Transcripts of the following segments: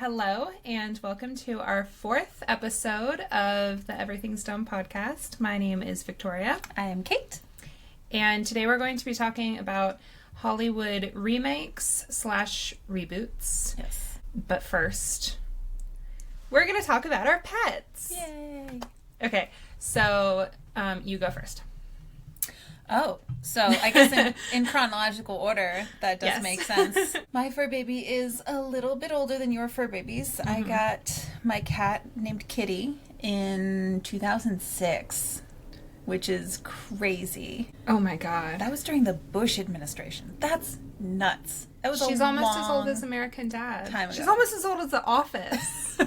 Hello, and welcome to our fourth episode of the Everything's Dumb podcast. My name is Victoria. I am Kate. And today we're going to be talking about Hollywood remakes / reboots. Yes. But first, we're going to talk about our pets. Yay. Okay, so you go first. Oh, so I guess in chronological order, that does make sense. My fur baby is a little bit older than your fur babies. Mm-hmm. I got my cat named Kitty in 2006, which is crazy. Oh my God. That was during the Bush administration. That's nuts. That was She's almost as old as American Dad. She's almost as old as The Office.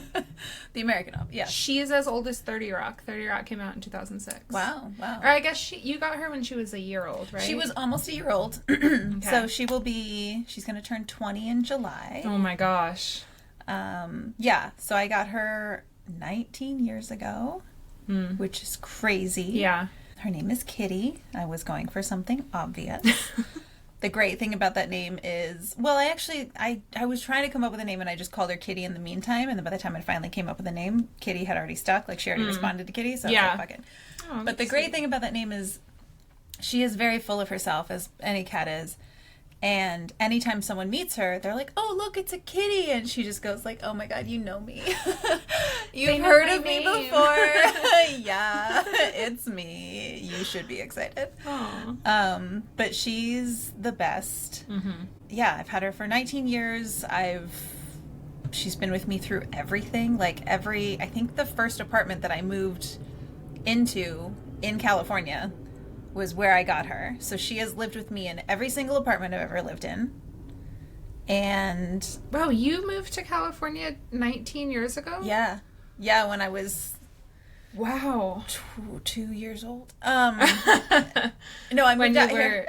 The American Office, yeah. She is as old as 30 Rock. 30 Rock came out in 2006. Wow. Or I guess you got her when she was a year old, right? She was almost a year old. Okay. So she's going to turn 20 in July. Oh my gosh. Yeah, so I got her 19 years ago, which is crazy. Yeah. Her name is Kitty. I was going for something obvious. The great thing about that name is, well, I was trying to come up with a name and I just called her Kitty in the meantime. And then by the time I finally came up with a name, Kitty had already stuck. Like she already responded to Kitty. So I was like, fuck it. Oh, but the great thing about that name is she is very full of herself, as any cat is. And anytime someone meets her, they're like, oh, look, it's a kitty. And she just goes like, oh my God, you know me. You've heard of me before. Yeah, it's me. You should be excited. Aww. But she's the best. Mm-hmm. Yeah, I've had her for 19 years. She's been with me through everything. I think the first apartment that I moved into in California was where I got her. So she has lived with me in every single apartment I've ever lived in. And wow, you moved to California 19 years ago? Yeah. Yeah, when I was wow, 2 years old. No, I moved when out you were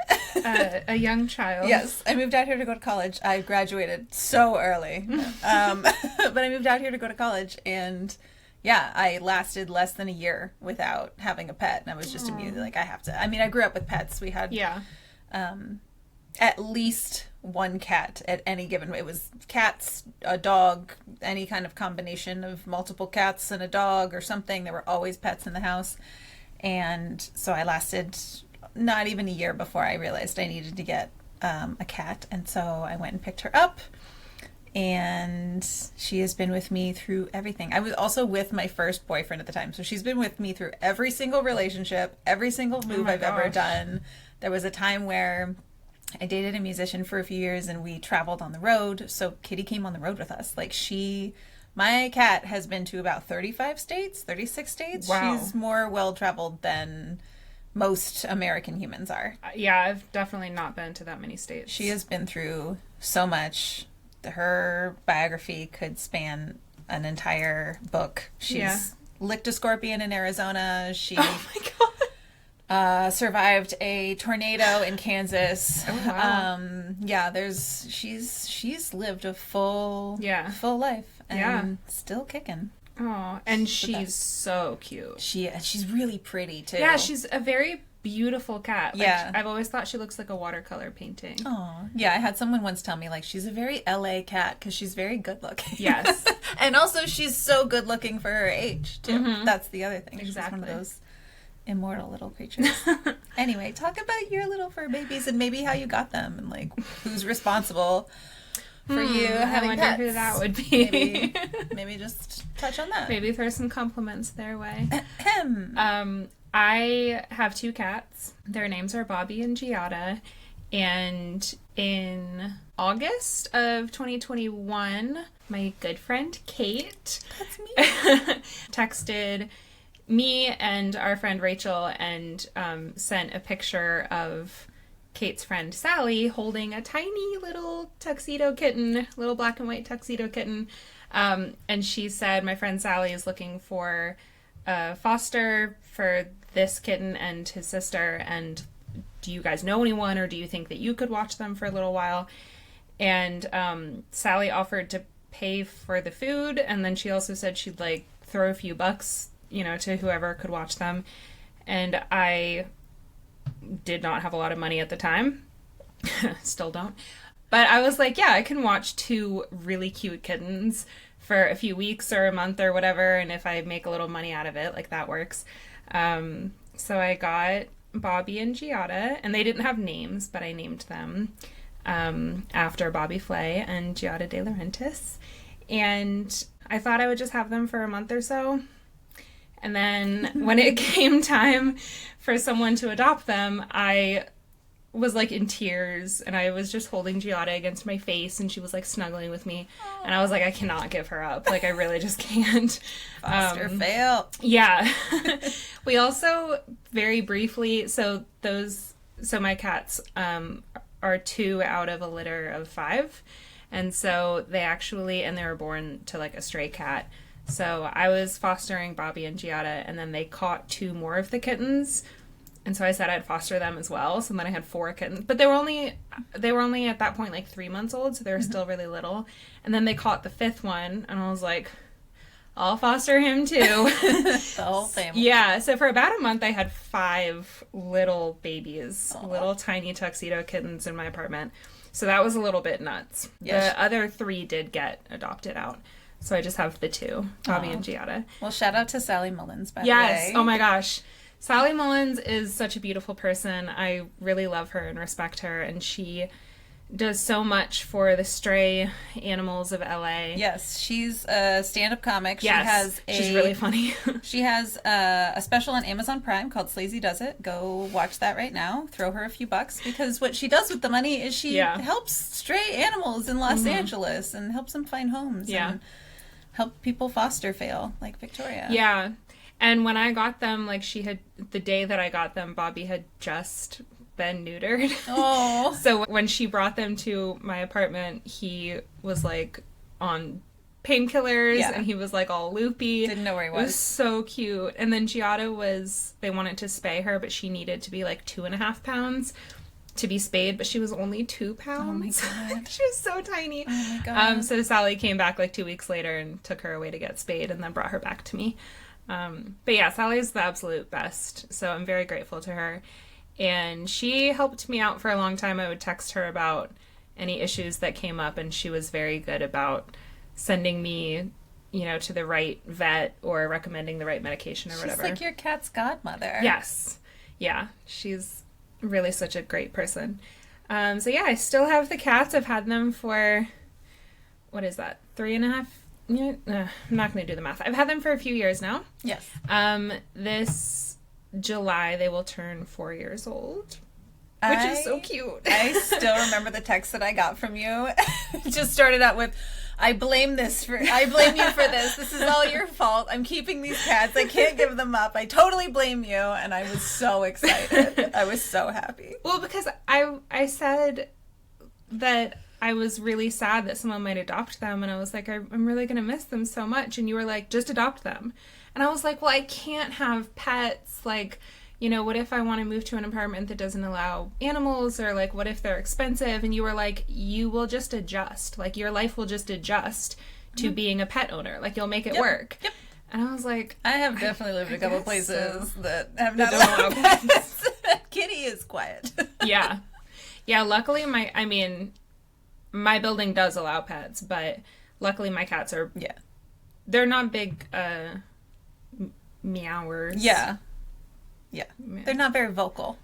a young child. Yes, I moved out here to go to college. I graduated so early. But I moved out here to go to college, and yeah, I lasted less than a year without having a pet, and I was just immediately like, I have to. I mean, I grew up with pets. We had at least one cat at any given. It was cats, a dog, any kind of combination of multiple cats and a dog or something. There were always pets in the house, and so I lasted not even a year before I realized I needed to get a cat, and so I went and picked her up. And she has been with me through everything. I was also with my first boyfriend at the time. So she's been with me through every single relationship, every single move I've ever done. There was a time where I dated a musician for a few years and we traveled on the road. So Kitty came on the road with us. My cat has been to about 35 states, 36 states. Wow. She's more well-traveled than most American humans are. Yeah, I've definitely not been to that many states. She has been through so much. Her biography could span an entire book. She's licked a scorpion in Arizona. She survived a tornado in Kansas. Oh, wow. She's lived a full life and still kicking. Oh, and she's so cute. She's really pretty too. Yeah, she's a very beautiful cat. Yeah. I've always thought she looks like a watercolor painting. Oh, yeah. I had someone once tell me she's a very LA cat because she's very good looking. Yes. And also she's so good looking for her age too. Mm-hmm. That's the other thing. Exactly. She's one of those immortal little creatures. Anyway, talk about your little fur babies and maybe how you got them and who's responsible for you having pets. I wonder who that would be. Maybe just touch on that. Maybe throw some compliments their way. I have two cats. Their names are Bobby and Giada. And in August of 2021, my good friend Kate texted me and our friend Rachel and sent a picture of Kate's friend Sally holding a tiny little tuxedo kitten, little black and white tuxedo kitten. And she said, my friend Sally is looking for a foster for this kitten and his sister, and do you guys know anyone, or do you think that you could watch them for a little while? And Sally offered to pay for the food, and then she also said she'd throw a few bucks, to whoever could watch them. And I did not have a lot of money at the time. Still don't. But I was like, yeah, I can watch two really cute kittens for a few weeks or a month or whatever, and if I make a little money out of it, like that works. So I got Bobby and Giada, and they didn't have names, but I named them after Bobby Flay and Giada De Laurentiis. And I thought I would just have them for a month or so. And then when it came time for someone to adopt them, I was like in tears, and I was just holding Giada against my face, and she was like snuggling with me. And I was like, I cannot give her up. Like, I really just can't. Foster fail. Yeah. We also very briefly, so my cats are 2 out of a litter of 5. And so they were born to like a stray cat. So I was fostering Bobby and Giada, and then they caught 2 more of the kittens. And so I said I'd foster them as well. So then I had 4 kittens. But they were only at that point like 3 months old, so they were still really little. And then they caught the 5th one, and I was like, I'll foster him too. The whole family. Yeah. So for about a month, I had 5 little babies, little tiny tuxedo kittens in my apartment. So that was a little bit nuts. Yes. The other 3 did get adopted out. So I just have the 2, Bobby and Giada. Well, shout out to Sally Mullins, by the way. Yes. Oh my gosh. Sally Mullins is such a beautiful person. I really love her and respect her. And she does so much for the stray animals of LA. Yes. She's a stand-up comic. Yes. She's really funny. She has a special on Amazon Prime called Slazy Does It. Go watch that right now. Throw her a few bucks, because what she does with the money is she helps stray animals in Los Angeles and helps them find homes. Yeah. And help people foster fail, like Victoria. Yeah. And when I got them, like the day that I got them, Bobby had just been neutered. Oh. So when she brought them to my apartment, he was like on painkillers and he was like all loopy. Didn't know where he was. It was so cute. And then Giada they wanted to spay her, but she needed to be like 2.5 pounds to be spayed, but she was only 2 pounds. Oh my God. She was so tiny. Oh my God. So Sally came back like 2 weeks later and took her away to get spayed, and then brought her back to me. But yeah, Sally's the absolute best. So I'm very grateful to her. And she helped me out for a long time. I would text her about any issues that came up, and she was very good about sending me, to the right vet or recommending the right medication or whatever. She's like your cat's godmother. Yes. Yeah. She's really such a great person. So yeah, I still have the cats. I've had them for, what is that, 3.5 years? I'm not going to do the math. I've had them for a few years now. Yes. This July they will turn 4 years old, which is so cute. I still remember the text that I got from you. It just started out with, I blame you for this. This is all your fault. I'm keeping these cats. I can't give them up. I totally blame you. And I was so excited. I was so happy. Well, because I said that I was really sad that someone might adopt them. And I was like, I'm really going to miss them so much. And you were like, just adopt them. And I was like, well, I can't have pets. Like, what if I want to move to an apartment that doesn't allow animals, or like, what if they're expensive? And you were like, you will just adjust. Like, your life will just adjust to being a pet owner. Like, you'll make it work. Yep. And I was like, I have definitely lived a couple places that have not allowed pets. Kitty is quiet. Yeah. Yeah. Luckily, my building does allow pets, but luckily my cats are, they're not big, meowers. Yeah. Yeah. They're not very vocal.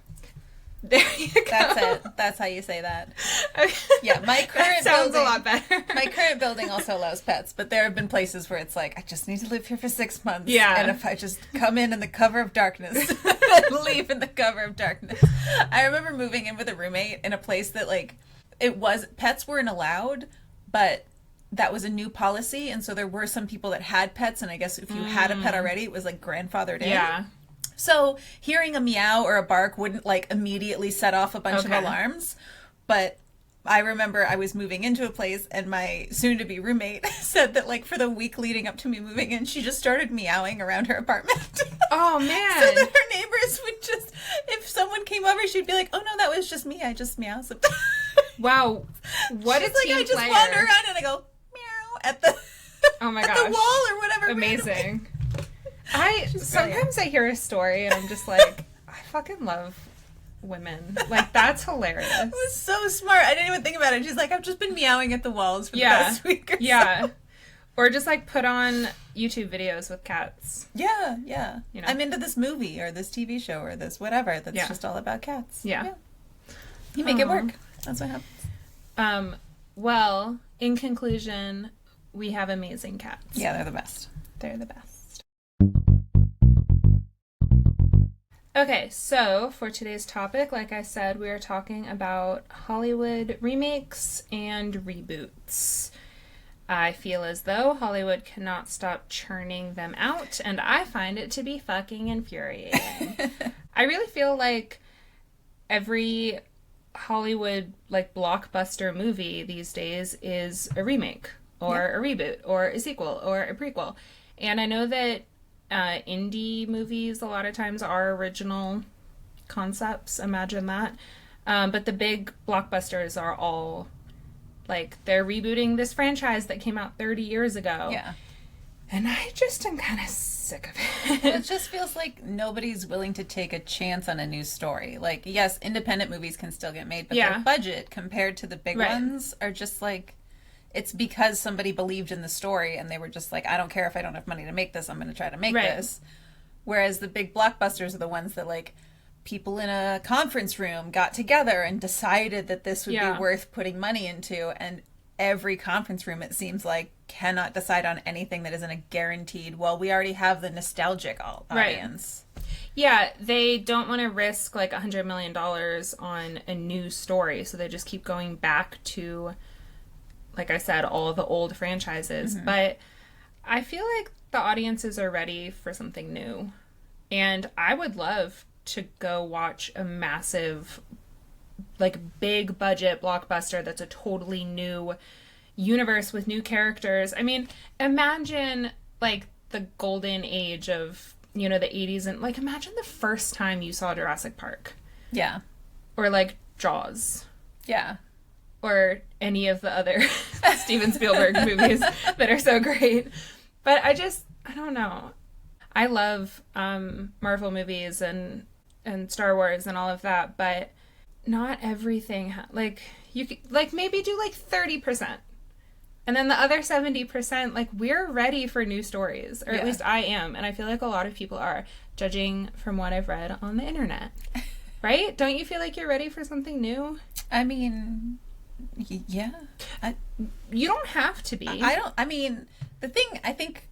There you go. That's it. That's how you say that. Okay. Yeah, my current sounds building, a lot better. My current building also allows pets, but there have been places where it's like, I just need to live here for 6 months. Yeah. And if I just come in the cover of darkness, and leave in the cover of darkness. I remember moving in with a roommate in a place that pets weren't allowed, but that was a new policy. And so there were some people that had pets, and I guess if you had a pet already, it was like grandfathered in. Yeah. So hearing a meow or a bark wouldn't like immediately set off a bunch of alarms. But I remember I was moving into a place, and my soon-to-be roommate said that like for the week leading up to me moving in, she just started meowing around her apartment. Oh, man. So that her neighbors would just, if someone came over, she'd be like, oh no, that was just me. I just meow sometimes. Wow. What She's a team I just player. wander around and I go meow at the Oh my at gosh. the wall or whatever. Amazing. Sometimes I hear a story and I'm just like, I fucking love women. Like, that's hilarious. It was so smart. I didn't even think about it. She's like, I've just been meowing at the walls for the past week or so. Or just, like, put on YouTube videos with cats. Yeah, yeah. You know? I'm into this movie or this TV show or this whatever that's just all about cats. Yeah. You make it work. That's what happens. Well, in conclusion, we have amazing cats. Yeah, they're the best. They're the best. Okay, so for today's topic, like I said, we are talking about Hollywood remakes and reboots. I feel as though Hollywood cannot stop churning them out, and I find it to be fucking infuriating. I really feel like every Hollywood, like, blockbuster movie these days is a remake, or a reboot, or a sequel, or a prequel. And I know that indie movies a lot of times are original concepts, imagine that. But the big blockbusters are all, like, they're rebooting this franchise that came out 30 years ago. Yeah. And I just am kind of sick of it. It just feels like nobody's willing to take a chance on a new story. Like, yes, independent movies can still get made, but their budget compared to the big ones are just like, it's because somebody believed in the story and they were just like, I don't care if I don't have money to make this, I'm going to try to make this. Whereas the big blockbusters are the ones that, like, people in a conference room got together and decided that this would be worth putting money into, and every conference room, it seems like, cannot decide on anything that isn't a guaranteed, well, we already have the nostalgic audience. Yeah, they don't want to risk, like, $100 million on a new story, so they just keep going back to, like I said, all of the old franchises. But I feel like the audiences are ready for something new. And I would love to go watch a massive, like, big budget blockbuster that's a totally new universe with new characters. I mean, imagine, like, the golden age of, you know, the 80s, and, like, imagine the first time you saw Jurassic Park. Yeah. Or, like, Jaws. Yeah. Or any of the other Steven Spielberg movies that are so great. But I don't know. I love Marvel movies and Star Wars and all of that, but not everything. Like, you could, like, maybe do, like, 30%. And then the other 70%, like, we're ready for new stories. Or at least I am. And I feel like a lot of people are, judging from what I've read on the internet. Right? Don't you feel like you're ready for something new? I mean, yeah. You don't have to be. I mean, the thing, I think,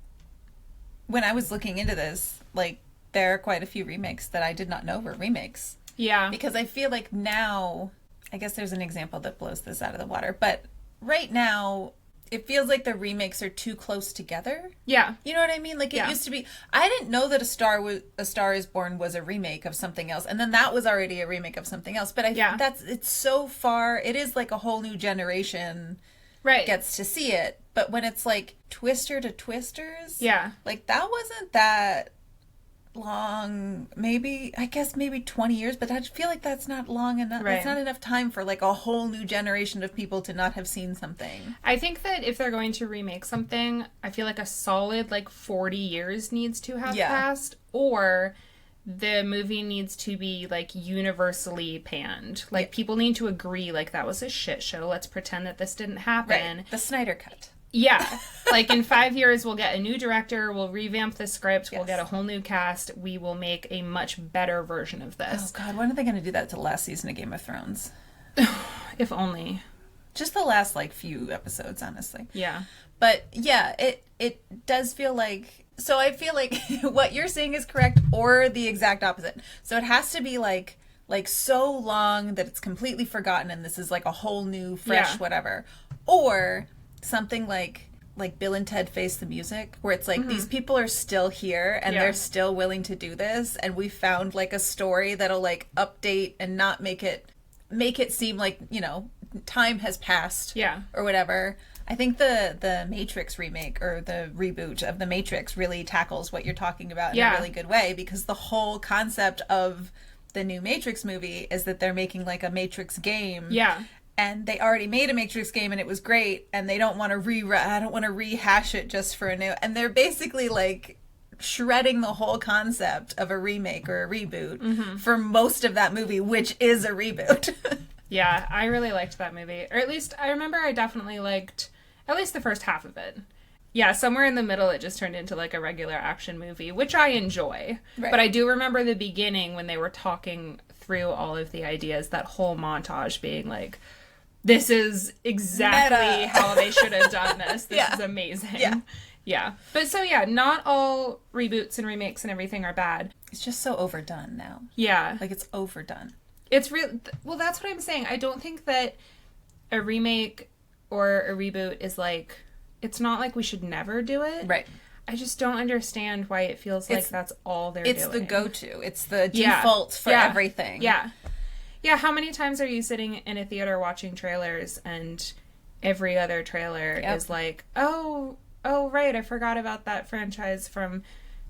when I was looking into this, like, there are quite a few remakes that I did not know were remakes. Yeah. Because I feel like now, I guess there's an example that blows this out of the water, but right now, it feels like the remakes are too close together. Yeah. You know what I mean? Like, it used to be, I didn't know that A Star is Born was a remake of something else, and then that was already a remake of something else. But it's so far, it is like a whole new generation gets to see it. But when it's like Twister to Twisters, like, that wasn't that long, maybe 20 years, but I feel like that's not long enough. It's not enough time for, like, a whole new generation of people to not have seen something. I think that if they're going to remake something, I feel like a solid, like, 40 years needs to have passed, or the movie needs to be, like, universally panned. Like, people need to agree, like, that was a shit show, let's pretend that this didn't happen. The Snyder Cut. Yeah. Like, in 5 years, we'll get a new director, we'll revamp the script, we'll get a whole new cast, we will make a much better version of this. Oh, God, when are they going to do that to the last season of Game of Thrones? If only. Just the last, like, few episodes, honestly. Yeah. But, yeah, it does feel like... So I feel like what you're saying is correct, or the exact opposite. So it has to be, like so long that it's completely forgotten, and this is, like, a whole new, fresh whatever. Or... something like Bill and Ted Face the Music, where it's like, these people are still here and they're still willing to do this, and we found, like, a story that'll, like, update and not make it seem like, you know, time has passed or whatever. I think the Matrix remake, or the reboot of the Matrix, really tackles what you're talking about in a really good way, because the whole concept of the new Matrix movie is that they're making, like, a Matrix game. And they already made a Matrix game and it was great, and they don't want to rehash it just for a new, and they're basically, like, shredding the whole concept of a remake or a reboot for most of that movie, which is a reboot. Yeah, I really liked that movie. Or at least I remember I definitely liked at least the first half of it. Yeah, somewhere in the middle it just turned into like a regular action movie, which I enjoy. Right. But I do remember the beginning when they were talking through all of the ideas, that whole montage being like, this is exactly how they should have done this. This is amazing. Yeah. Yeah. But so yeah, not all reboots and remakes and everything are bad. It's just so overdone now. Yeah. Like, it's overdone. It's real. Well, that's what I'm saying. I don't think that a remake or a reboot is like, it's not like we should never do it. Right. I just don't understand why it feels like that's all they're doing. It's the go-to. It's the default for everything. Yeah. Yeah, how many times are you sitting in a theater watching trailers and every other trailer is like, oh, right, I forgot about that franchise from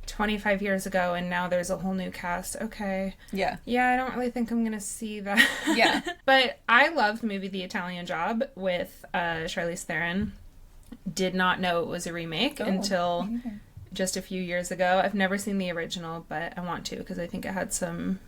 25 years ago and now there's a whole new cast. Okay. Yeah. Yeah, I don't really think I'm going to see that. Yeah. But I loved the movie The Italian Job with Charlize Theron. Did not know it was a remake until just a few years ago. I've never seen the original, but I want to because I think it had some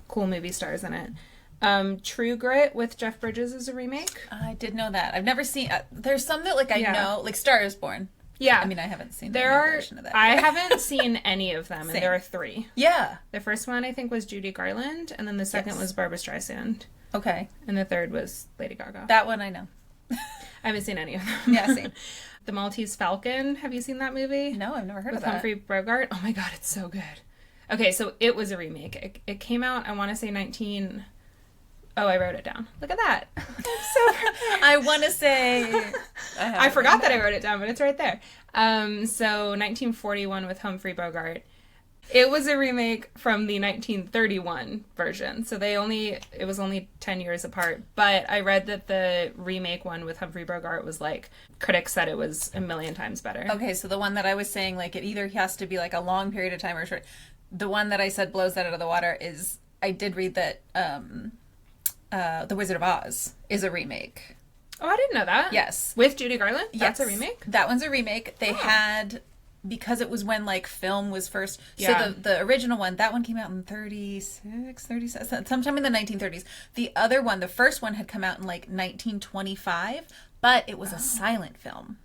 cool movie stars in it. True Grit with Jeff Bridges is a remake. I did know that. I've never seen... there's some that, like, I know. Like, Star is Born. Yeah. I mean, I haven't seen the version of that. I haven't seen any of them, and there are 3. Yeah. The first one, I think, was Judy Garland, and then the second was Barbra Streisand. Okay. And the third was Lady Gaga. That one I know. I haven't seen any of them. Yeah, same. The Maltese Falcon. Have you seen that movie? No, I've never heard of With that. Humphrey Bogart. Oh my god, it's so good. Okay, so it was a remake. It came out, I want to say Oh, I wrote it down. Look at that. I want to say... I forgot that I wrote it down, but it's right there. So 1941 with Humphrey Bogart. It was a remake from the 1931 version. So it was only 10 years apart. But I read that the remake one with Humphrey Bogart was like, critics said it was a million times better. Okay, so the one that I was saying, like, it either has to be like a long period of time or short. The one that I said blows that out of the water is, I did read that The Wizard of Oz is a remake. Oh, I didn't know that. Yes. With Judy Garland? Yes. That's a remake? That one's a remake. They had... Because it was when, like, film was first... Yeah. So the original one, that one came out in 36, 37, sometime in the 1930s. The other one, the first one, had come out in, like, 1925, but it was a silent film.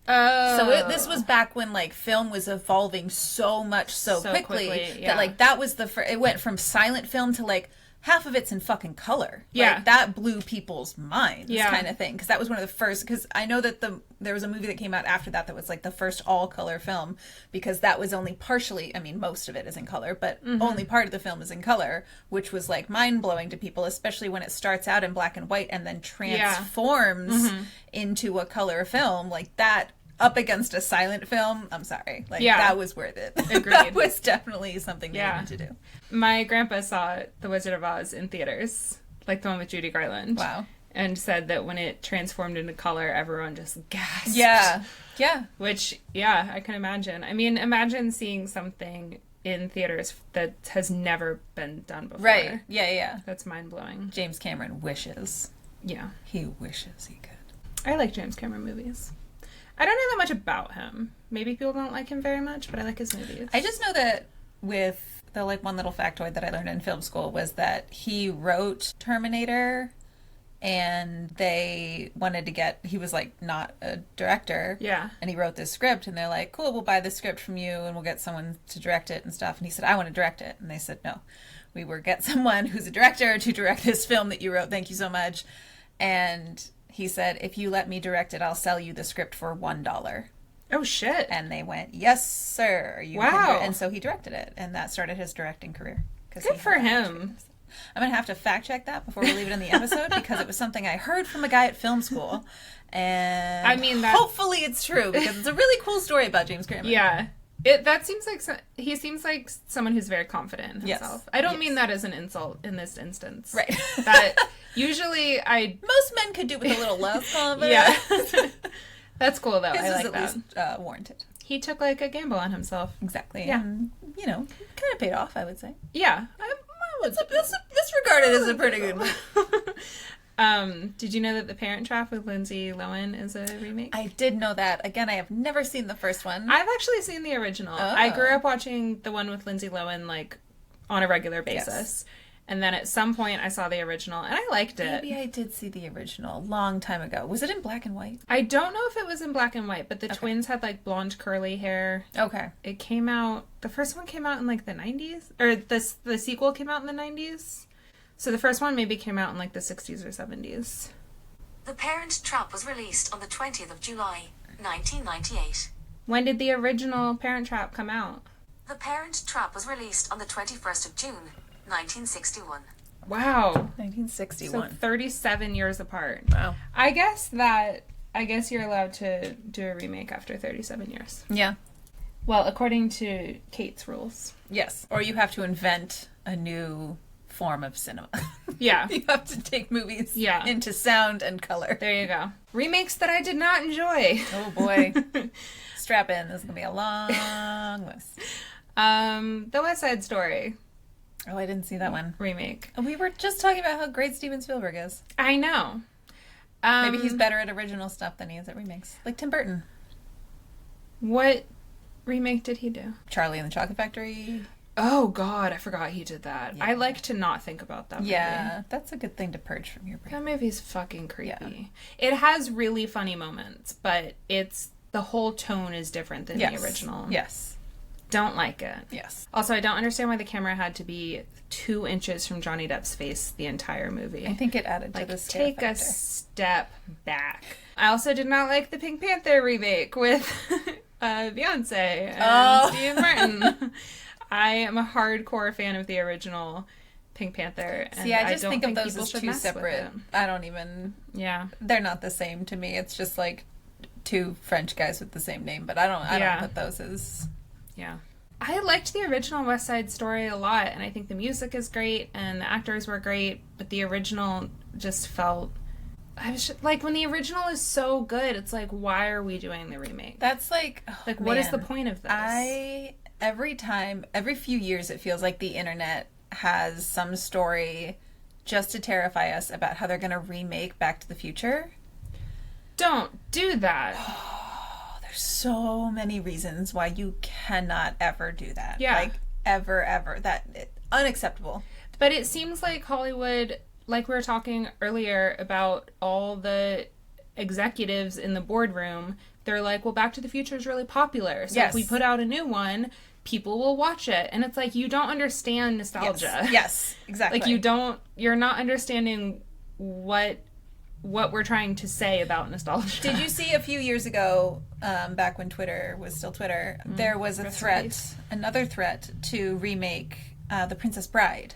Oh. So this was back when, like, film was evolving so much so quickly yeah. that, like, that was the first... It went from silent film to, like... half of it's in fucking color. Yeah. Like, that blew people's minds kind of thing. Because that was one of the first... Because I know that there was a movie that came out after that was, like, the first all-color film. Because that was only partially... I mean, most of it is in color. But only part of the film is in color. Which was, like, mind-blowing to people. Especially when it starts out in black and white and then transforms into a color film. Like, that... up against a silent film, I'm sorry. Like, that was worth it. Agreed. That was definitely something they needed to do. My grandpa saw The Wizard of Oz in theaters, like the one with Judy Garland. Wow. And said that when it transformed into color, everyone just gasped. Yeah. Yeah. Which, I can imagine. I mean, imagine seeing something in theaters that has never been done before. Right. Yeah. That's mind-blowing. James Cameron wishes. Yeah. He wishes he could. I like James Cameron movies. I don't know that much about him. Maybe people don't like him very much, but I like his movies. I just know that with the, like, one little factoid that I learned in film school was that he wrote Terminator and they wanted to get, he was, like, not a director. Yeah. And he wrote this script and they're like, cool, we'll buy the script from you and we'll get someone to direct it and stuff. And he said, I want to direct it. And they said, no, we will get someone who's a director to direct this film that you wrote. Thank you so much. And he said, if you let me direct it, I'll sell you the script for $1. Oh, shit. And they went, yes, sir. Wow. And so he directed it. And that started his directing career. Good for him. I'm going to have to fact check that before we leave it in the episode because it was something I heard from a guy at film school. And I mean, hopefully it's true because it's a really cool story about James Cameron. Yeah. That seems like he seems like someone who's very confident in himself. Yes. I don't mean that as an insult in this instance. Right. That usually most men could do with a little less confidence. Yeah. That's cool though. His I like is that. At least warranted. He took like a gamble on himself. Exactly. Yeah. And, kind of paid off, I would say. Yeah. This regarded as a pretty good one. Did you know that The Parent Trap with Lindsay Lohan is a remake? I did know that. Again, I have never seen the first one. I've actually seen the original. Oh. I grew up watching the one with Lindsay Lohan like on a regular basis. Yes. And then at some point I saw the original and I liked it. Maybe I did see the original a long time ago. Was it in black and white? I don't know if it was in black and white, but the twins had like blonde curly hair. Okay. It came out, the first one came out in like the 90s, or the sequel came out in the 90s. So the first one maybe came out in like the 60s or 70s. The Parent Trap was released on the 20th of July, 1998. When did the original Parent Trap come out? The Parent Trap was released on the 21st of June, 1961. Wow. 1961. So 37 years apart. Wow. I guess you're allowed to do a remake after 37 years. Yeah. Well, according to Kate's rules. Yes. Or you have to invent a new form of cinema. Yeah. You have to take movies Yeah. into sound and color. There you go. Remakes that I did not enjoy. Oh boy. Strap in. This is going to be a long list. The West Side Story Oh, I didn't see that one. remake. We were just talking about how great Steven Spielberg is. I know. Maybe he's better at original stuff than he is at remakes. Like Tim Burton. What remake did he do? Charlie and the Chocolate Factory. Oh God, I forgot he did that. Yeah. I like to not think about that movie. Yeah, that's a good thing to purge from your brain. That movie's fucking creepy. Yeah. It has really funny moments, but the whole tone is different than the original. Yes. Don't like it. Yes. Also, I don't understand why the camera had to be 2 inches from Johnny Depp's face the entire movie. I think it added to the scare take factor. a step back. I also did not like the Pink Panther remake with Beyonce and Steve Martin. I am a hardcore fan of the original Pink Panther. And See, I just don't think of those people as should two mess with separate. it. I don't even. Yeah. They're not the same to me. It's just like 2 French guys with the same name, but I don't put those as. Yeah. I liked the original West Side Story a lot, and I think the music is great, and the actors were great, but the original just felt... I was just, like, when the original is so good, it's like, why are we doing the remake? That's like... what is the point of this? Every few years, it feels like the internet has some story just to terrify us about how they're going to remake Back to the Future. Don't do that. There's so many reasons why you cannot ever do that. Yeah. Like, ever. Unacceptable. But it seems like Hollywood, like we were talking earlier about all the executives in the boardroom, they're like, well, Back to the Future is really popular. So if we put out a new one, people will watch it. And it's like, you don't understand nostalgia. Yes, exactly. Like, you're not understanding what we're trying to say about nostalgia. Did you see a few years ago, back when Twitter was still Twitter, there was another threat to remake The Princess Bride.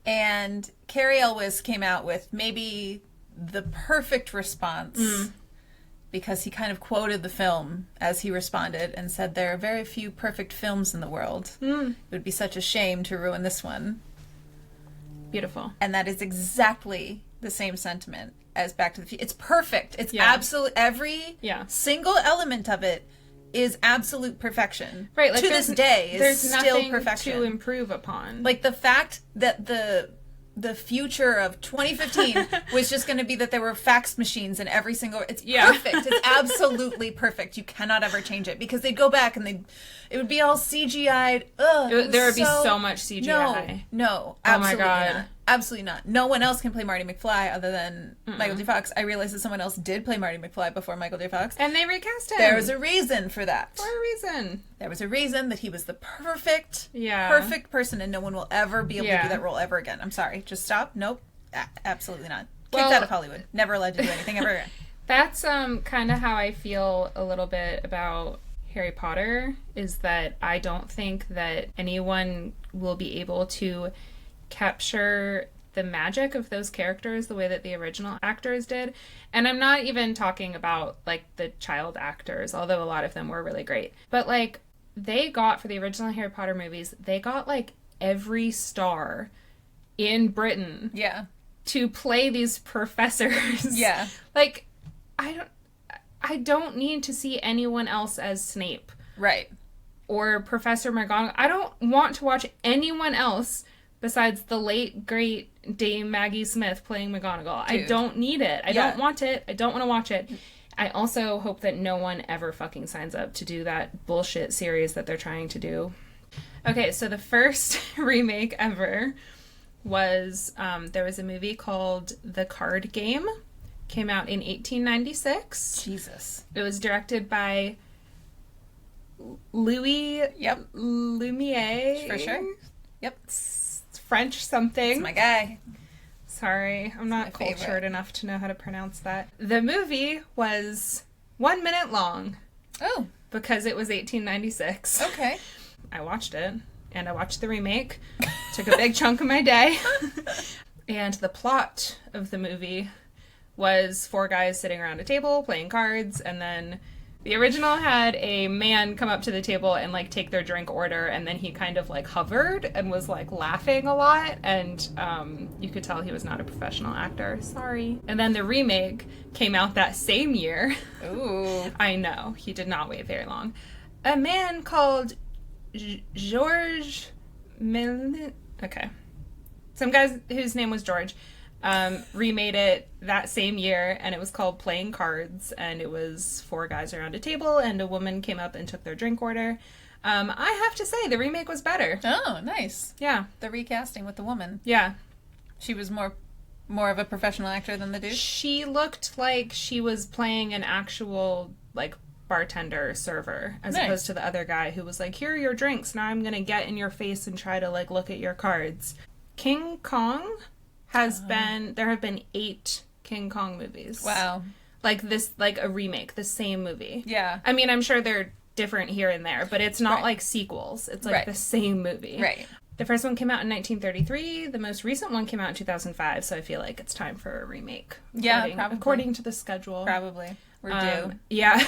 And Cary Elwes came out with maybe the perfect response because he kind of quoted the film as he responded and said, there are very few perfect films in the world. It would be such a shame to ruin this one. Beautiful. And that is exactly the same sentiment as Back to the Future. It's perfect. It's absolute. Every single element of it is absolute perfection. Right. Like to this day, is still perfection. To improve upon. Like the fact that the future of 2015 was just going to be that there were fax machines in every single... It's perfect. It's absolutely perfect. You cannot ever change it because they'd go back and it would be all CGI'd. There would be so much CGI. No, absolutely not. Absolutely not. No one else can play Marty McFly other than Michael J. Fox. I realized that someone else did play Marty McFly before Michael J. Fox. And they recast him. There was a reason for that. For a reason. There was a reason that he was the perfect person, and no one will ever be able to do that role ever again. I'm sorry. Just stop. Nope. Absolutely not. Kicked out of Hollywood. Never allowed to do anything ever again. That's kind of how I feel a little bit about Harry Potter, is that I don't think that anyone will be able to capture the magic of those characters the way that the original actors did. And I'm not even talking about like the child actors, although a lot of them were really great. But like they got, for the original Harry Potter movies, they got like every star in Britain to play these professors. Yeah. Like I don't need to see anyone else as Snape. Right. Or Professor McGonagall. I don't want to watch anyone else besides the late, great Dame Maggie Smith playing McGonagall. Dude. I don't need it. I don't want it. I don't want to watch it. I also hope that no one ever fucking signs up to do that bullshit series that they're trying to do. Okay, so the first remake ever was there was a movie called The Card Game. Came out in 1896. Jesus. It was directed by Louis Lumiere. For sure. Yep. It's French something. It's my guy. Sorry, I'm not my favorite. cultured enough to know how to pronounce that. The movie was 1 minute long Oh, because it was 1896. okay. I watched it, and I watched the remake. Took a big chunk of my day. And the plot of the movie was 4 guys sitting around a table playing cards, and then the original had a man come up to the table and like take their drink order, and then he kind of like hovered and was like laughing a lot, and you could tell he was not a professional actor. Sorry. And then the remake came out that same year. Ooh. I know, he did not wait very long. A man called George Milne. Okay. Some guy whose name was George remade it that same year, and it was called Playing Cards, and it was 4 guys around a table, and a woman came up and took their drink order. I have to say, the remake was better. Oh, nice. Yeah. The recasting with the woman. Yeah. She was more of a professional actor than the dude? She looked like she was playing an actual, like, bartender server, as Nice. opposed to the other guy who was like, here are your drinks, now I'm gonna get in your face and try to, like, look at your cards. King Kong has been, there have been 8 King Kong movies. Wow. Like this, like a remake, the same movie. Yeah. I mean, I'm sure they're different here and there, but it's not Right. like sequels. It's like Right. the same movie. Right. The first one came out in 1933. The most recent one came out in 2005, so I feel like it's time for a remake. Yeah, probably. According to the schedule. Probably. We're due. Yeah.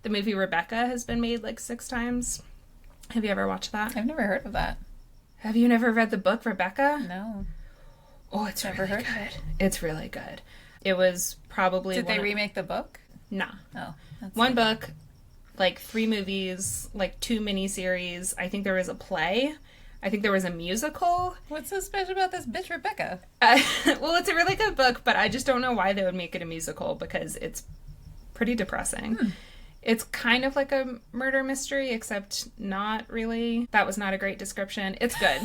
The movie Rebecca has been made like 6 times. Have you ever watched that? I've never heard of that. Have you never read the book Rebecca? No. Oh, it's Never really heard of good. it. It's really good. It was probably Did they one remake the book? Nah. Oh. That's One book, like 3 movies, like 2 miniseries. I think there was a play. I think there was a musical. What's so special about this bitch Rebecca? Well, it's a really good book, but I just don't know why they would make it a musical because it's pretty depressing. It's kind of like a murder mystery, except not really. That was not a great description. It's good.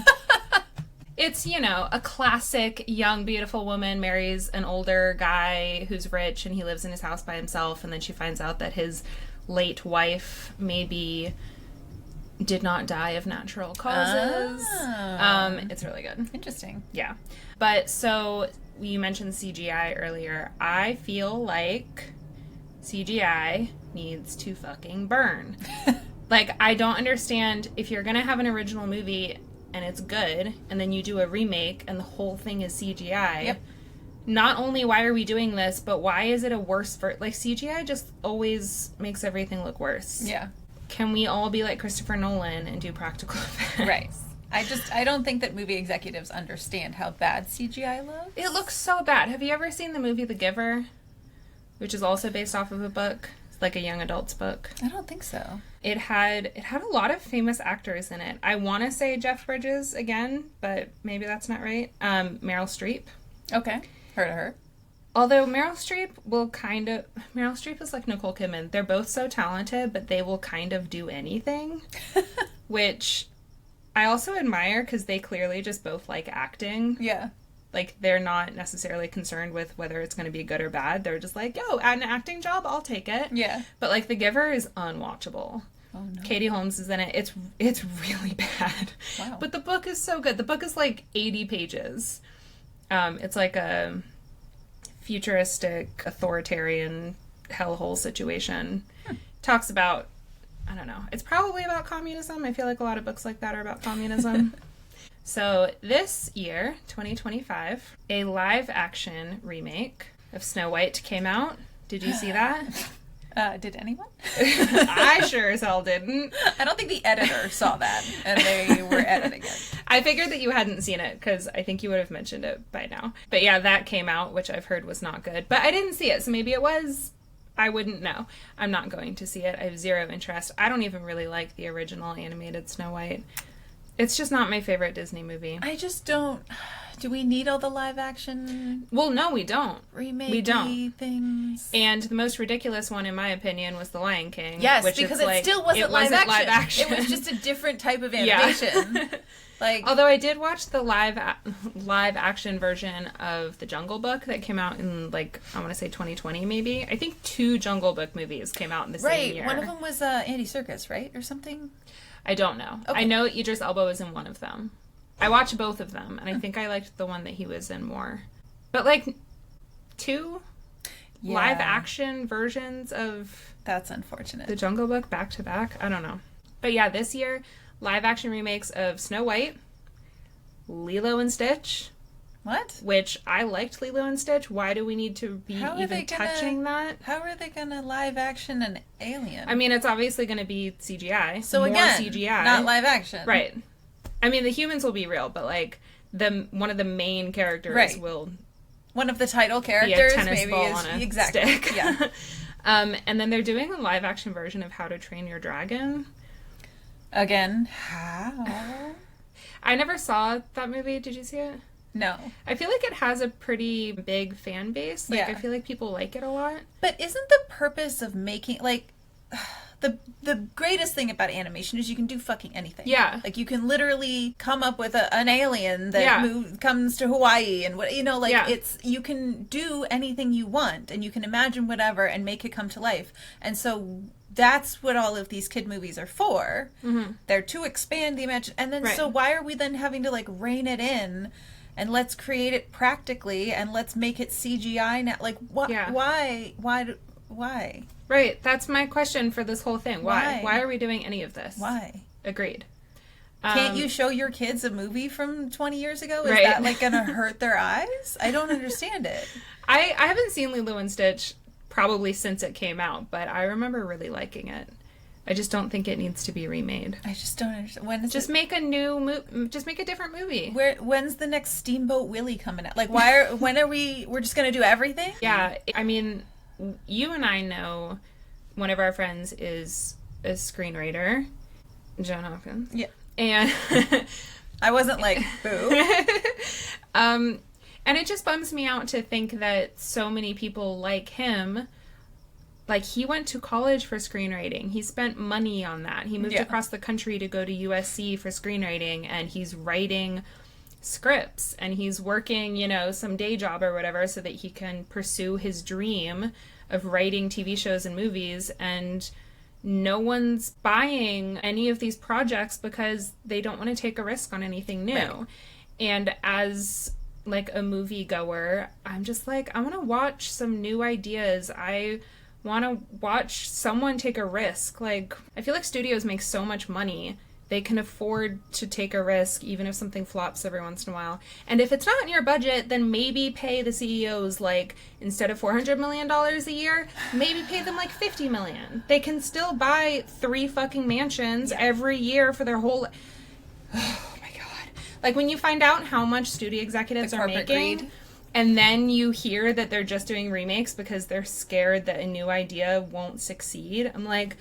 It's, you know, a classic young, beautiful woman marries an older guy who's rich, and he lives in his house by himself, and then she finds out that his late wife maybe did not die of natural causes. Oh. It's really good. Interesting. Yeah. But so you mentioned CGI earlier. I feel like CGI needs to fucking burn. Like, I don't understand if you're gonna have an original movie and it's good, and then you do a remake and the whole thing is CGI. Yep. Not only why are we doing this, but why is it a worse like, CGI just always makes everything look worse. Yeah. Can we all be like Christopher Nolan and do practical effects? Right. I don't think that movie executives understand how bad CGI looks. It looks so bad. Have you ever seen the movie The Giver? Which is also based off of a book. It's like a young adult's book. I don't think so. It had a lot of famous actors in it. I want to say Jeff Bridges again, but maybe that's not right. Meryl Streep. Okay. Heard of her. Although Meryl Streep is like Nicole Kidman. They're both so talented, but they will kind of do anything, which I also admire because they clearly just both like acting. Yeah. Like, they're not necessarily concerned with whether it's going to be good or bad. They're just like, yo, an acting job, I'll take it. Yeah. But, like, The Giver is unwatchable. Oh, no. Katie Holmes is in it. It's really bad. Wow. But the book is so good. The book is, like, 80 pages. It's like a futuristic, authoritarian hellhole situation. Talks about, I don't know, it's probably about communism. I feel like a lot of books like that are about communism. So this year, 2025, a live-action remake of Snow White came out. Did you see that? Did anyone? I sure as hell didn't. I don't think the editor saw that, and they were editing it. I figured that you hadn't seen it, because I think you would have mentioned it by now. But yeah, that came out, which I've heard was not good. But I didn't see it, so maybe it was. I wouldn't know. I'm not going to see it. I have zero interest. I don't even really like the original animated Snow White. It's just not my favorite Disney movie. I just don't... Do we need all the live action Well, no, we don't. remake We don't. things? And the most ridiculous one, in my opinion, was The Lion King. Yes, which because it's it still wasn't live action. It was just a different type of animation. Yeah. Like, Although I did watch the live action version of The Jungle Book that came out in, like, I want to say 2020 maybe. I think 2 Jungle Book movies came out in the same year. one of them was Andy Serkis, right? Or something? I don't know. Okay. I know Idris Elba was in one of them. I watched both of them, and I think I liked the one that he was in more. But, like, 2 live action versions of That's unfortunate. The Jungle Book back to back? I don't know. But yeah, this year, live action remakes of Snow White, Lilo and Stitch. What? Which I liked Lilo and Stitch. Why do we need to be touching that? How are they gonna live action an alien? I mean, it's obviously going to be CGI. So more again, CGI. not live action. Right. I mean, the humans will be real, but, like, one of the main characters will... One of the title be characters a tennis maybe ball is on a exactly. stick. Yeah. And then they're doing a live action version of How to Train Your Dragon. Again, how? I never saw that movie. Did you see it? No. I feel like it has a pretty big fan base. Like, Yeah. I feel like people like it a lot. But isn't the purpose of making, like, the greatest thing about animation is you can do fucking anything. Yeah. Like, you can literally come up with an alien that comes to Hawaii and what, it's, you can do anything you want and you can imagine whatever and make it come to life. And so that's what all of these kid movies are for. Mm-hmm. They're to expand the imagination. And then, so why are we then having to, like, rein it in? And let's create it practically, and let's make it CGI now. Like, why? Right. That's my question for this whole thing. Why? Why? Why are we doing any of this? Why? Agreed. Can't you show your kids a movie from 20 years ago? Is Right. that, like, gonna hurt their eyes? I don't understand it. I haven't seen Lilo and Stitch probably since it came out, but I remember really liking it. I just don't think it needs to be remade. I just don't understand. When is Just make a just make a different movie. When's the next Steamboat Willie coming out? Like, when are we're just gonna do everything? Yeah, I mean, you and I know one of our friends is a screenwriter, Joan Hopkins. Yeah. And I wasn't like, boo. And it just bums me out to think that so many people like him, like, he went to college for screenwriting. He spent money on that. He moved across the country to go to USC for screenwriting, and he's writing scripts, and he's working, some day job or whatever so that he can pursue his dream of writing TV shows and movies, and no one's buying any of these projects because they don't want to take a risk on anything new. Right. And as, like, a moviegoer, I'm just like, I want to watch some new ideas. I want to watch someone take a risk. Like, I feel like studios make so much money. They can afford to take a risk even if something flops every once in a while. And if it's not in your budget, then maybe pay the CEOs, like, instead of $400 million a year, maybe pay them like $50 million. They can still buy 3 fucking mansions every year for their whole... Oh my God. Like, when you find out how much studio executives are making... Greed. And then you hear that they're just doing remakes because they're scared that a new idea won't succeed. I'm like,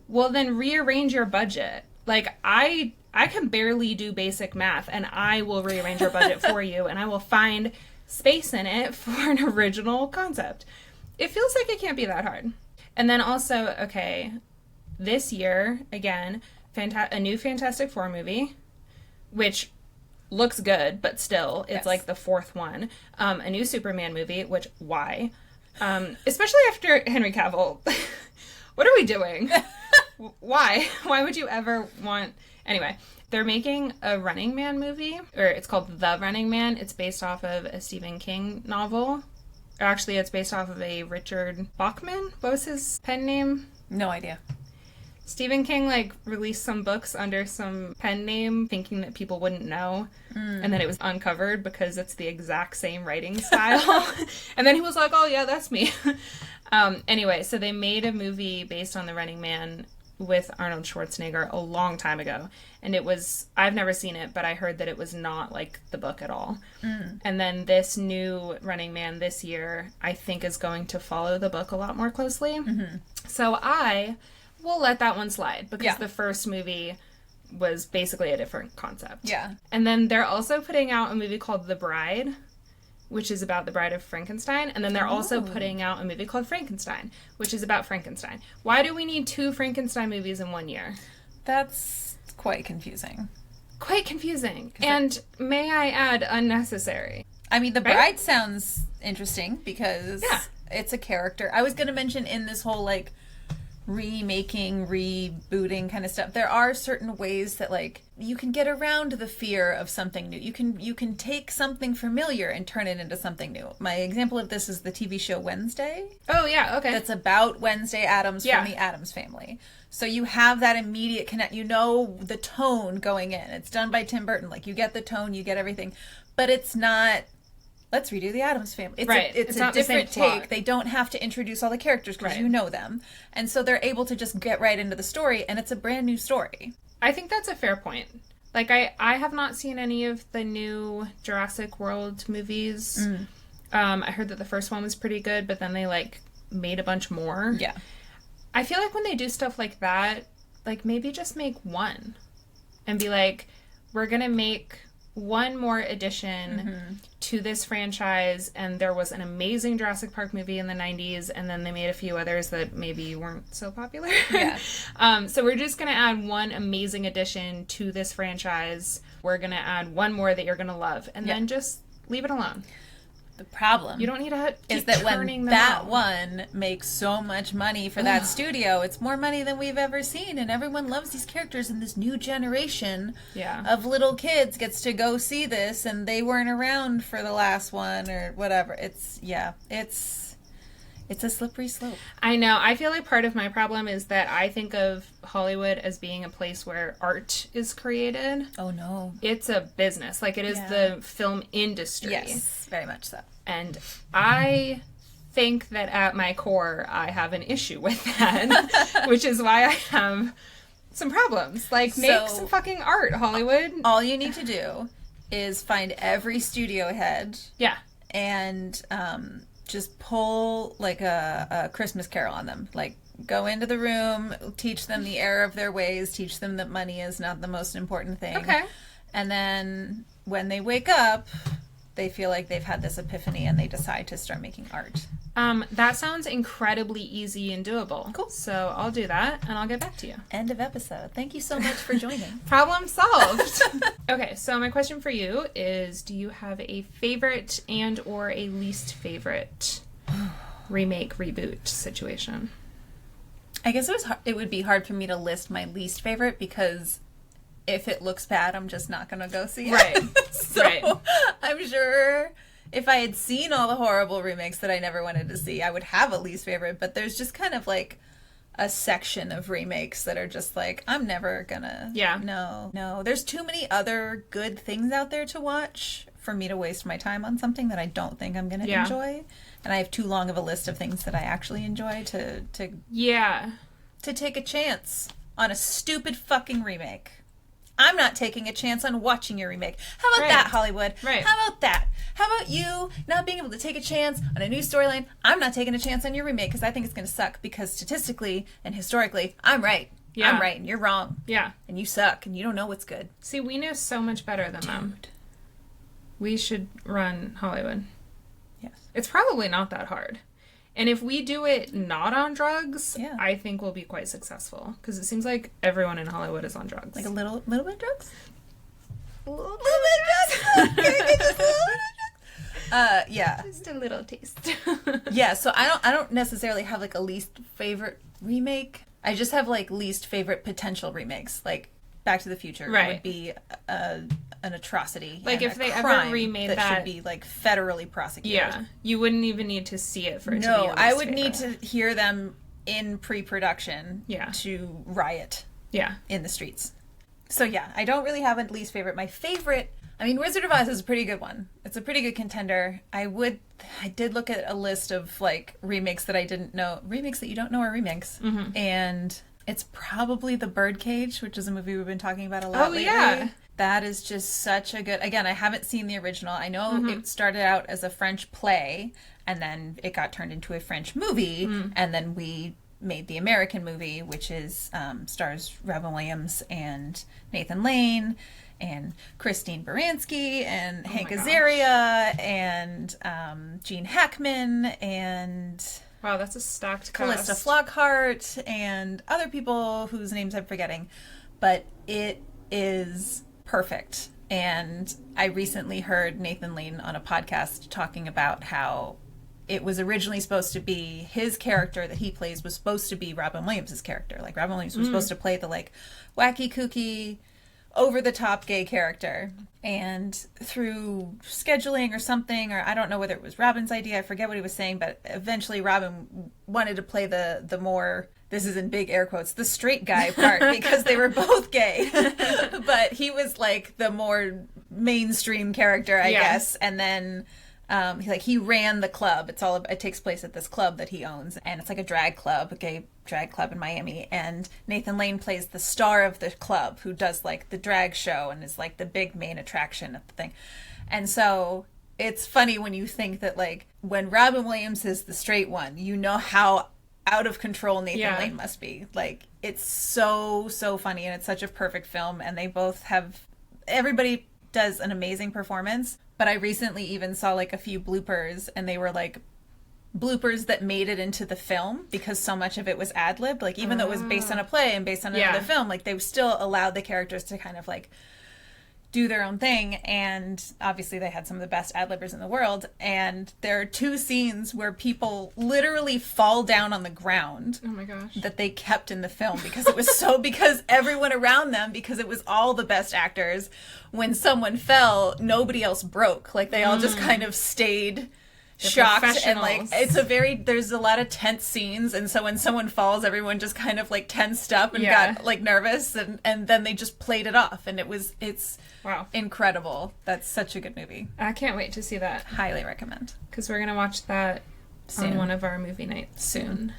well, then rearrange your budget. Like, I can barely do basic math, and I will rearrange your budget for you, and I will find space in it for an original concept. It feels like it can't be that hard. And then also, okay, this year, again, a new Fantastic Four movie, which... looks good, but still, it's like the 4th one. A new Superman movie, which, why? Especially after Henry Cavill. What are we doing? Why? Why would you ever want... Anyway, they're making a Running Man movie, or it's called The Running Man. It's based off of a Stephen King novel. Or actually, it's based off of a Richard Bachman. What was his pen name? No idea. Stephen King, like, released some books under some pen name, thinking that people wouldn't know, and then it was uncovered because it's the exact same writing style. And then he was like, oh, yeah, that's me. Anyway, so they made a movie based on The Running Man with Arnold Schwarzenegger a long time ago. And it was, I've never seen it, but I heard that it was not like the book at all. And then this new Running Man this year, I think, is going to follow the book a lot more closely. So we'll let that one slide because the first movie was basically a different concept. Yeah. And then they're also putting out a movie called The Bride, which is about the Bride of Frankenstein. And then they're also putting out a movie called Frankenstein, which is about Frankenstein. Why do we need 2 Frankenstein movies in 1 year? That's quite confusing. Quite confusing. And may I add, unnecessary. I mean, The Right? Bride sounds interesting because Yeah. it's a character. I was going to mention in this whole, like, remaking, rebooting kind of stuff, there are certain ways that, like, you can get around the fear of something new. You can take something familiar and turn it into something new. My example of this is the TV show Wednesday. Oh, yeah, okay. That's about Wednesday Addams Yeah. from the Addams Family. So you have that immediate connect. You know the tone going in. It's done by Tim Burton. Like, you get the tone, you get everything. But it's not, let's redo the Addams Family. It's Right. it's It's a not the same different take. plot. They don't have to introduce all the characters because Right. you know them. And so they're able to just get right into the story, and it's a brand new story. I think that's a fair point. Like, I have not seen any of the new Jurassic World movies. I heard that the first one was pretty good, but then they, like, made a bunch more. Yeah. I feel like when they do stuff like that, like, maybe just make one. And be like, we're gonna make one more addition to this franchise, and there was an amazing Jurassic Park movie in the 90s, and then they made a few others that maybe weren't so popular. Yeah. So we're just going to add one amazing addition to this franchise. We're going to add one more that you're going to love, and then just leave it alone. The problem You don't need to keep is that when turning them that out. one makes so much money for that studio, it's more money than we've ever seen, and everyone loves these characters, and this new generation Yeah. of little kids gets to go see this, and they weren't around for the last one or whatever. It's a slippery slope. I know. I feel like part of my problem is that I think of Hollywood as being a place where art is created. Oh no. It's a business. Like, it is the film industry. Yes, very much so. And I think that at my core, I have an issue with that, which is why I have some problems. Like, make some fucking art, Hollywood. All you need to do is find every studio head Yeah. and just pull like a Christmas Carol on them. Like, go into the room, teach them the error of their ways, teach them that money is not the most important thing. Okay. And then when they wake up, they feel like they've had this epiphany and they decide to start making art. That sounds incredibly easy and doable. Cool. So I'll do that, and I'll get back to you. End of episode. Thank you so much for joining. Problem solved. Okay, so my question for you is, do you have a favorite and or a least favorite remake, reboot situation? I guess it would be hard for me to list my least favorite because if it looks bad, I'm just not going to go see it. Right. So Right. I'm sure if I had seen all the horrible remakes that I never wanted to see, I would have a least favorite. But there's just kind of like a section of remakes that are just like, I'm never gonna. Yeah. No. There's too many other good things out there to watch for me to waste my time on something that I don't think I'm gonna enjoy. And I have too long of a list of things that I actually enjoy to Yeah. take a chance on a stupid fucking remake. I'm not taking a chance on watching your remake. How about Right. that, Hollywood? Right. How about that? How about you not being able to take a chance on a new storyline? I'm not taking a chance on your remake because I think it's going to suck because statistically and historically, I'm right. Yeah. I'm right and you're wrong. Yeah. And you suck and you don't know what's good. See, we know so much better than them. We should run Hollywood. Yes. It's probably not that hard. And if we do it not on drugs, Yeah. I think we'll be quite successful. Because it seems like everyone in Hollywood is on drugs. Like a little bit of drugs? a little Little bit of drugs? Can I get just a little bit of drugs? Yeah. Just a little taste. Yeah, so I don't necessarily have like a least favorite remake. I just have like least favorite potential remakes. Like Back to the Future Right. would be an atrocity. Like, and if a they ever crime remade that that- should be like federally prosecuted. Yeah. You wouldn't even need to see it for it to be No, your I least would need favorite. to hear them in pre-production Yeah. to riot Yeah. in the streets. So yeah, I don't really have a least favorite. My favorite, I mean, Wizard of Oz is a pretty good one. It's a pretty good contender. I did look at a list of like remakes that I didn't know, remakes that you don't know are remakes. Mm-hmm. And it's probably The Birdcage, which is a movie we've been talking about a lot Oh, lately. yeah. That is just such a good, again, I haven't seen the original. I know Mm-hmm. it started out as a French play and then it got turned into a French movie and then we made the American movie, which is stars Robin Williams and Nathan Lane and Christine Baranski and Hank Azaria and Gene Hackman and wow, that's a stacked Callista cast. Flockhart and other people whose names I'm forgetting, but it is perfect. And I recently heard Nathan Lane on a podcast talking about how it was originally supposed to be his character that he plays was supposed to be Robin Williams' character. Like, Robin Williams was supposed to play the, like, wacky, kooky, over-the-top gay character. And through scheduling or something, or I don't know whether it was Robin's idea, I forget what he was saying, but eventually Robin wanted to play the more, this is in big air quotes, the straight guy part, because they were both gay. But he was, like, the more mainstream character, I guess. And then he ran the club. It takes place at this club that he owns, and it's like a drag club, a gay drag club in Miami. And Nathan Lane plays the star of the club, who does like the drag show and is like the big main attraction of the thing. And so it's funny when you think that, like, when Robin Williams is the straight one, you know how out of control Nathan Lane must be. Like, it's so funny, and it's such a perfect film. And they both have, everybody does an amazing performance. But I recently even saw, like, a few bloopers, and they were, like, bloopers that made it into the film because so much of it was ad-libbed. Like, even though it was based on a play and based on another film, like, they still allowed the characters to kind of, like, do their own thing. And obviously they had some of the best ad-libbers in the world. And there are two scenes where people literally fall down on the ground. Oh my gosh. That they kept in the film because it was because everyone around them, because it was all the best actors, when someone fell, nobody else broke. Like, they all just kind of stayed shocked, and, like, there's a lot of tense scenes, and so when someone falls, everyone just kind of, like, tensed up and got, like, nervous, and then they just played it off, and it's wow, incredible. That's such a good movie. I can't wait to see that. Highly recommend. Because we're gonna watch that soon on one of our movie nights soon.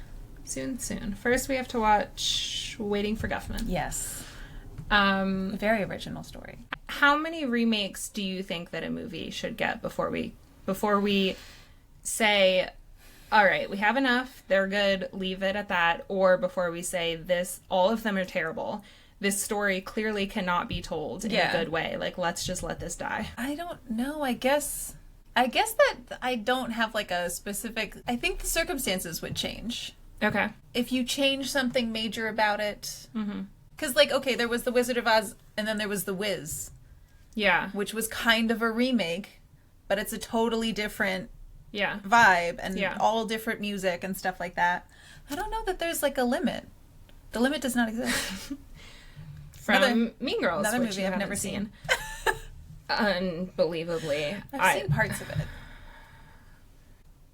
First, we have to watch Waiting for Guffman. Yes. A very original story. How many remakes do you think that a movie should get before we say, all right, we have enough, they're good, leave it at that, or before we say all of them are terrible, this story clearly cannot be told in a good way, like, let's just let this die? I don't know. I guess that I don't have, like, a specific, I think the circumstances would change. Okay. If you change something major about it. Because, like, okay, there was The Wizard of Oz, and then there was The Wiz. Yeah. Which was kind of a remake, but it's a totally different vibe, and all different music and stuff like that. I don't know that there's, like, a limit. The limit does not exist. From Mean Girls, another which movie you I've haven't never seen. Unbelievably. I've seen parts of it.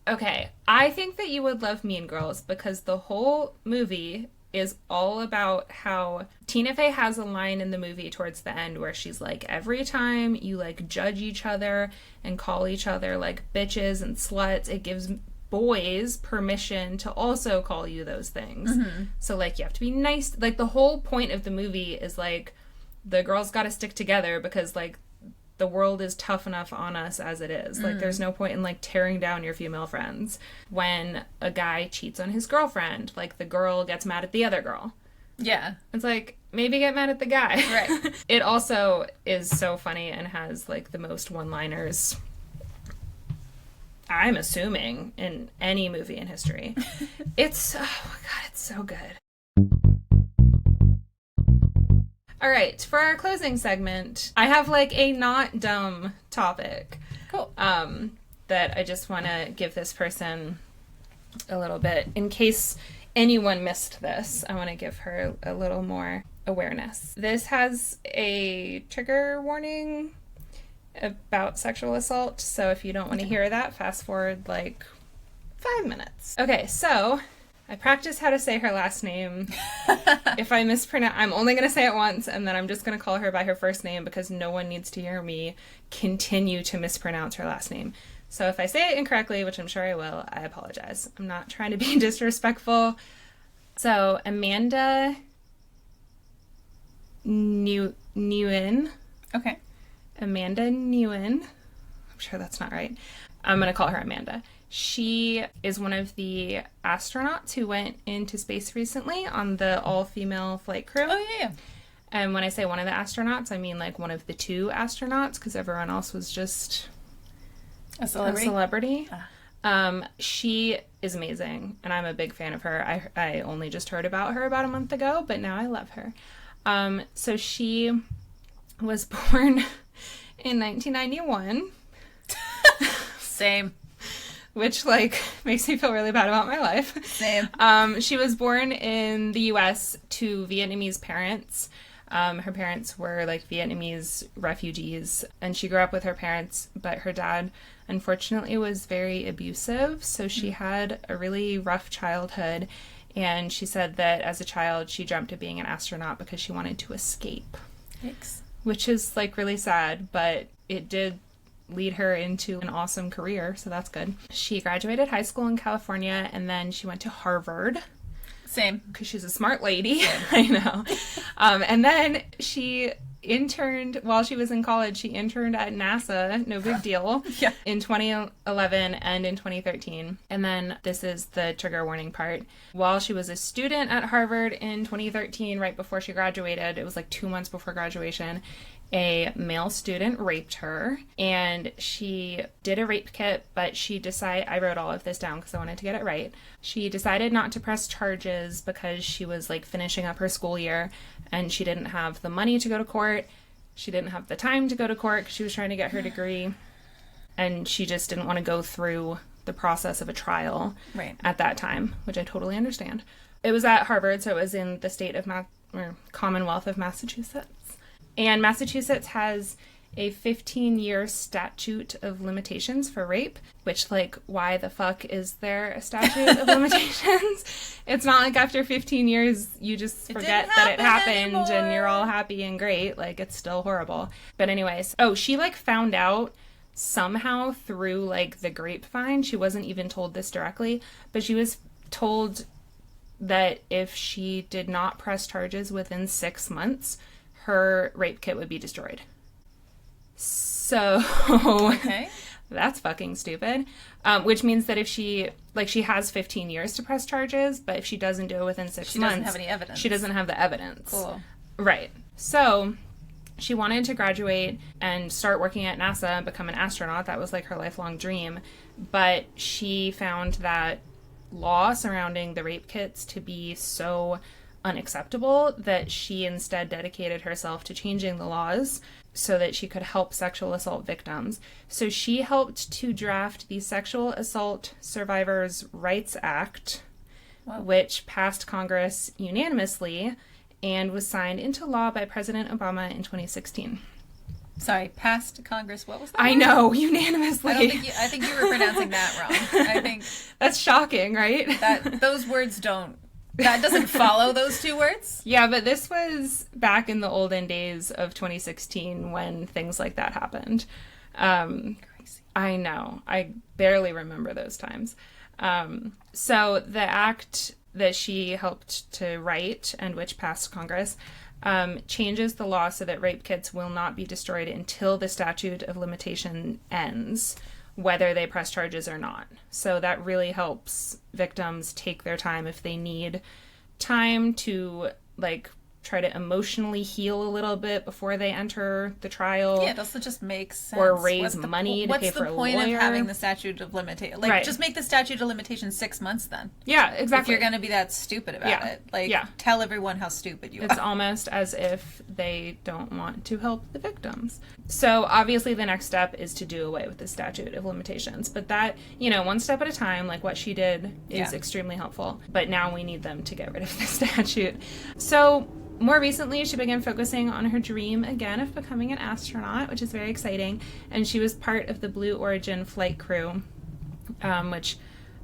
Okay, I think that you would love Mean Girls because the whole movie is all about how Tina Fey has a line in the movie towards the end where she's like, every time you, like, judge each other and call each other, like, bitches and sluts, it gives boys permission to also call you those things. So, like, you have to be nice. Like, the whole point of the movie is, like, the girls gotta stick together because, like, the world is tough enough on us as it is. Like, there's no point in, like, tearing down your female friends. When a guy cheats on his girlfriend, like, the girl gets mad at the other girl. Yeah. It's like, maybe get mad at the guy. Right. It also is so funny and has, like, the most one-liners, I'm assuming, in any movie in history. It's, oh my god, it's so good. All right, for our closing segment, I have, like, a not dumb topic. Cool. That I just want to give this person a little bit, in case anyone missed this, I want to give her a little more awareness. This has a trigger warning about sexual assault, so if you don't want to hear that, fast forward, like, 5 minutes. Okay, so I practiced how to say her last name. If I mispronounce, I'm only going to say it once, and then I'm just going to call her by her first name because no one needs to hear me continue to mispronounce her last name. So if I say it incorrectly, which I'm sure I will, I apologize. I'm not trying to be disrespectful. So Amanda Nguyen. Okay. Amanda Nguyen. I'm sure that's not right. I'm going to call her Amanda. She is one of the astronauts who went into space recently on the all-female flight crew. Oh, yeah. And when I say one of the astronauts, I mean like one of the 2 astronauts, because everyone else was just A celebrity? She is amazing, and I'm a big fan of her. I only just heard about her about a month ago, but now I love her. So she was born in 1991. Same. Which, like, makes me feel really bad about my life. Same. She was born in the U.S. to Vietnamese parents. Her parents were, like, Vietnamese refugees, and she grew up with her parents, but her dad, unfortunately, was very abusive, so she had a really rough childhood, and she said that as a child, she dreamt of being an astronaut because she wanted to escape. Thanks. Which is, like, really sad, but it did lead her into an awesome career, so that's good. She graduated high school in California, and then she went to Harvard. Same. Because she's a smart lady. I know. And then she interned, while she was in college, she interned at NASA, no big deal, Yeah. in 2011 and in 2013. And then this is the trigger warning part. While she was a student at Harvard in 2013, right before she graduated, it was like 2 months before graduation, a male student raped her, and she did a rape kit, but she decided, I wrote all of this down because I wanted to get it right. She decided not to press charges because she was like finishing up her school year, and she didn't have the money to go to court. She didn't have the time to go to court because she was trying to get her degree, and she just didn't want to go through the process of a trial at that time, which I totally understand. It was at Harvard, so it was in the state of or Commonwealth of Massachusetts. And Massachusetts has a 15-year statute of limitations for rape, which, like, why the fuck is there a statute of limitations? It's not like after 15 years you just forget that it happened anymore. And you're all happy and great. Like, it's still horrible. But anyways, she, like, found out somehow through, like, the grapevine. She wasn't even told this directly, but she was told that if she did not press charges within 6 months, her rape kit would be destroyed. So, okay. That's fucking stupid. Which means that if she has 15 years to press charges, but if she doesn't do it within 6 months... She doesn't have any evidence. She doesn't have the evidence. Cool. Right. So, she wanted to graduate and start working at NASA and become an astronaut. That was, like, her lifelong dream. But she found that law surrounding the rape kits to be so unacceptable that she instead dedicated herself to changing the laws so that she could help sexual assault victims. So she helped to draft the Sexual Assault Survivors' Rights Act, which passed Congress unanimously and was signed into law by President Obama in 2016. Sorry, passed Congress. What was that? I know, unanimously. I think you were pronouncing that wrong. I think that's shocking, right? That those words don't. That doesn't follow those 2 words? Yeah, but this was back in the olden days of 2016 when things like that happened. Crazy. I know. I barely remember those times. So the act that she helped to write and which passed Congress changes the law so that rape kits will not be destroyed until the statute of limitation ends, whether they press charges or not. So that really helps victims take their time if they need time to, like, try to emotionally heal a little bit before they enter the trial. Yeah, it also just makes sense. Or raise money to pay for a lawyer. What's the point of having the statute of limitation? Like, just make the statute of limitation 6 months then. Yeah, exactly. If you're going to be that stupid about it. Like, tell everyone how stupid you are. It's almost as if they don't want to help the victims. So, obviously, the next step is to do away with the statute of limitations. But that, one step at a time, like what she did, is extremely helpful. But now we need them to get rid of the statute. So, more recently, she began focusing on her dream again of becoming an astronaut, which is very exciting. And she was part of the Blue Origin flight crew, which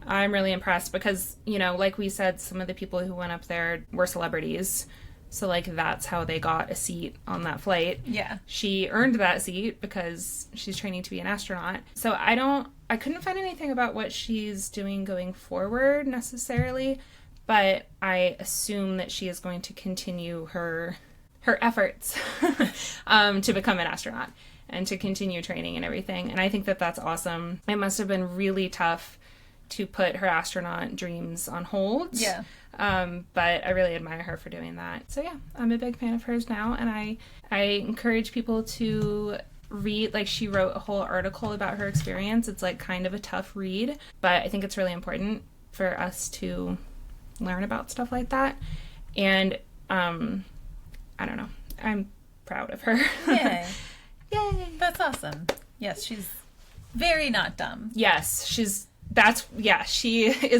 I'm really impressed because, like we said, some of the people who went up there were celebrities. So, like, that's how they got a seat on that flight. Yeah. She earned that seat because she's training to be an astronaut. So I couldn't find anything about what she's doing going forward necessarily. But I assume that she is going to continue her efforts to become an astronaut and to continue training and everything. And I think that that's awesome. It must have been really tough to put her astronaut dreams on hold. Yeah. But I really admire her for doing that. So yeah, I'm a big fan of hers now, and I encourage people to read. Like, she wrote a whole article about her experience. It's like kind of a tough read, but I think it's really important for us to learn about stuff like that. And I don't know, I'm proud of her. Yay. Yay. That's awesome. Yes, she's very not dumb. Yes, she is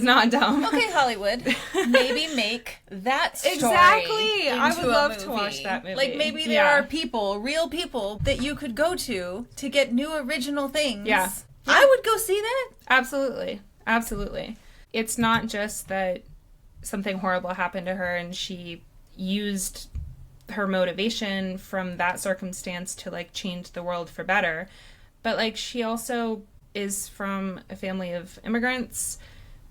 not dumb. Okay, Hollywood, maybe make that story Exactly. I into would a love to movie. watch that movie. Like, maybe there are people, real people, that you could go to get new original things. Yeah. I would go see that. Absolutely. Absolutely. It's not just that something horrible happened to her and she used her motivation from that circumstance to, like, change the world for better, but, like, she also is from a family of immigrants.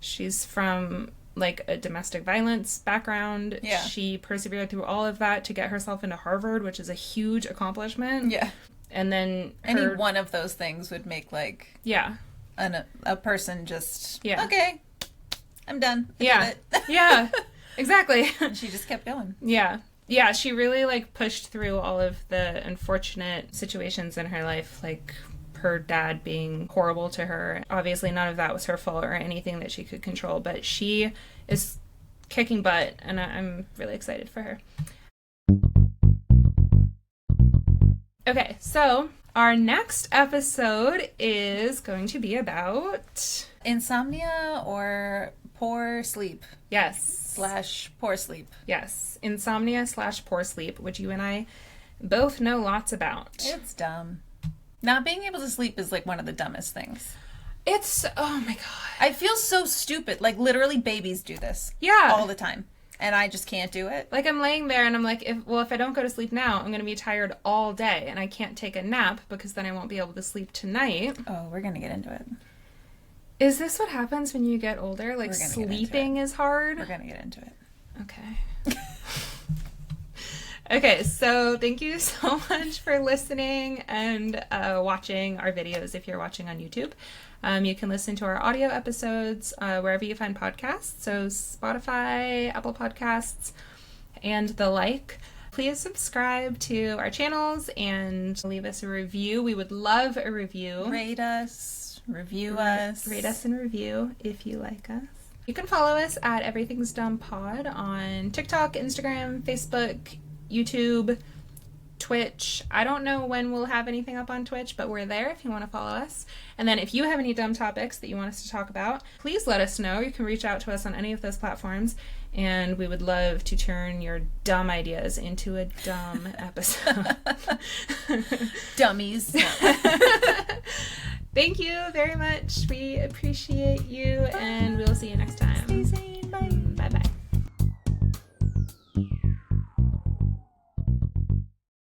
She's from, like, a domestic violence background. Yeah. She persevered through all of that to get herself into Harvard, which is a huge accomplishment. Yeah. And then Any one of those things would make, like, yeah, a person just, Yeah. okay, I'm done. I yeah, did it. yeah, exactly. And she just kept going. Yeah. Yeah, she really, like, pushed through all of the unfortunate situations in her life, like her dad being horrible to her. Obviously, none of that was her fault or anything that she could control, but she is kicking butt, and I'm really excited for her. Okay, so our next episode is going to be about... Insomnia or poor sleep Yes. / poor sleep. Yes. Insomnia / poor sleep, which you and I both know lots about. It's dumb. Not being able to sleep is, like, one of the dumbest things. It's, oh my god. I feel so stupid. Like, literally babies do this. Yeah. All the time. And I just can't do it. Like, I'm laying there and I'm like, if I don't go to sleep now, I'm going to be tired all day and I can't take a nap because then I won't be able to sleep tonight. Oh, we're going to get into it. Is this what happens when you get older? Like, sleeping is hard? We're going to get into it. Okay. Okay, so thank you so much for listening and watching our videos if you're watching on YouTube. You can listen to our audio episodes wherever you find podcasts, so Spotify, Apple Podcasts, and the like. Please subscribe to our channels and leave us a review. We would love a review. Rate us, review us. Rate us and review if you like us. You can follow us at Everything's Dumb Pod on TikTok, Instagram, Facebook, YouTube, Twitch. I don't know when we'll have anything up on Twitch, but we're there if you want to follow us. And then if you have any dumb topics that you want us to talk about, please let us know. You can reach out to us on any of those platforms, and we would love to turn your dumb ideas into a dumb episode. Dummies. Thank you very much. We appreciate you, and we'll see you next time. Stay sane. Bye. Bye-bye.